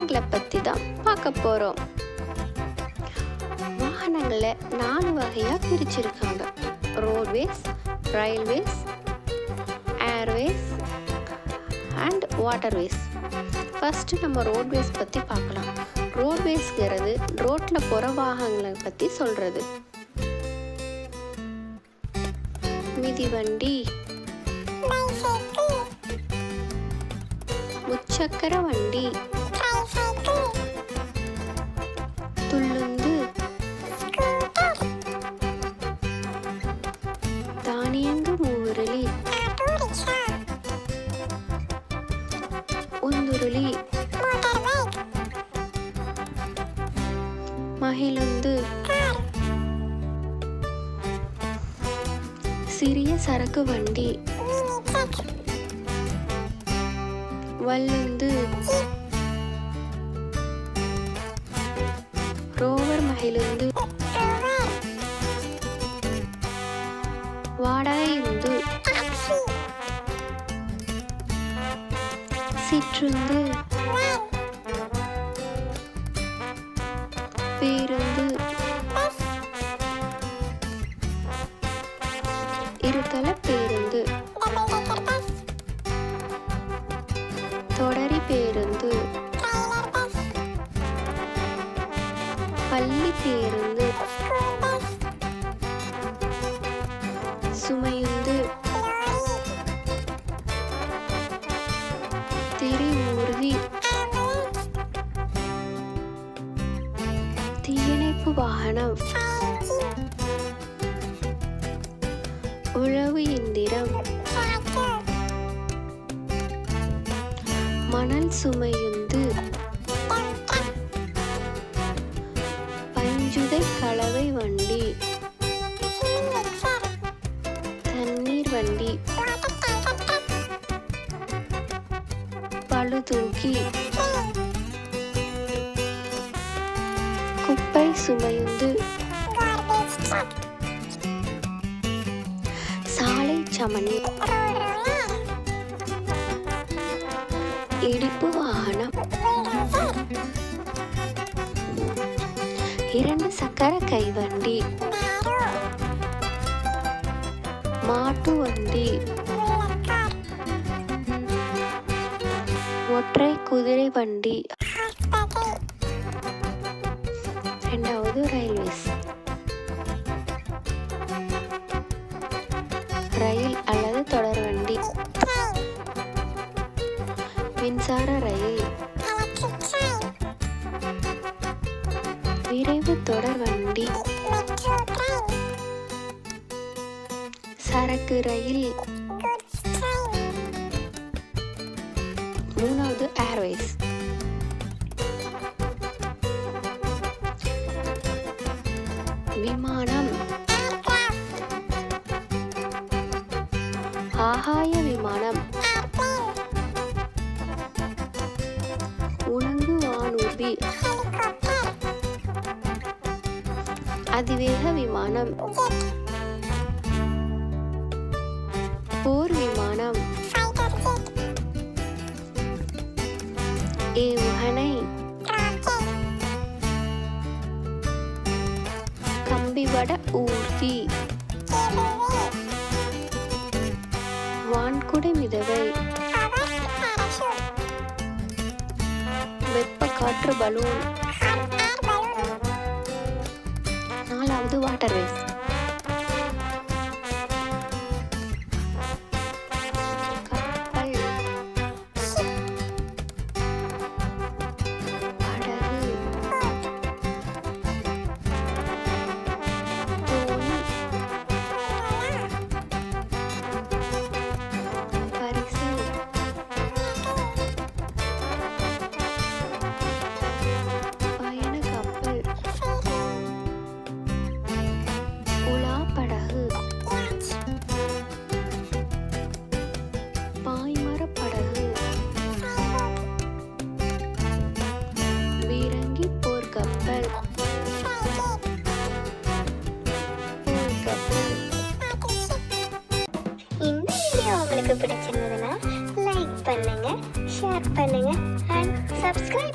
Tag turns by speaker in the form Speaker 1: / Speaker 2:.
Speaker 1: பற்றி தான் பார்க்க போகிறோம். வாகனங்களை 4 வகையாக பிரிச்சிருக்காங்க. Roadways, railways, Airways and waterways. First நம்ம ரோட்வேஸ் பற்றி பார்க்கலாம். ரோட்வேஸ்ங்கிறது ரோட்டில் போகிற வாகனங்களை பற்றி சொல்கிறது. மிதிவண்டி, முச்சக்கர வண்டி, துள்ளுந்து, தானியங்கு மூவுருளி, உந்துருளி, மகிழுந்து, சிறிய சரக்கு வண்டி, வல்லுந்து, ரோவர் மகிழுந்து, வாடகையுந்து, சிற்றுந்து, பேருந்து, இருதள பேருந்து, தொடரி பேருந்து, பள்ளி பேருந்து, சுமையுந்து, திரிமூர்த்தி, தீயணைப்பு வாகனம், உழவு இயந்திரம், மணல் சுமையுந்து, பஞ்சுதை கலவை வண்டி, தண்ணீர் வண்டி, பளுதூக்கி, குப்பை சுமையுந்து, சாலை சமணி, இடிப்பு வாகனம், 2 சக்கர கைவண்டி, மாட்டு வண்டி, ஒற்றை குதிரை வண்டி. 2வது ரயில்வேஸ். ரயில் அல்லது தொடர் வண்டி, மின்சார ரயில், விரைவு தொடர் வண்டி, சரக்கு ரயில். 3வது ஏர்வேஸ். விமானம், ஆகாய விமானம், உலங்கு வானூர்தி, அதிவேக விமானம், போர் விமானம், ஏவுகணை, கம்பிவட ஊர்தி, வான்குடை மிதவை, வெப்ப காற்று பலூன். 4வது வாட்டர்வேஸ். கப்பல், படகு, தோணி, பரிசல், பயண கப்பல், உலா படகு, பாய்மர படகு, பீரங்கி போர்க்கப்பல், இந்த வீடியோ உங்களுக்கு பிடிச்சிருந்ததுன்னா லைக் பண்ணுங்க, ஷேர் பண்ணுங்க அண்ட் சப்ஸ்கிரைப்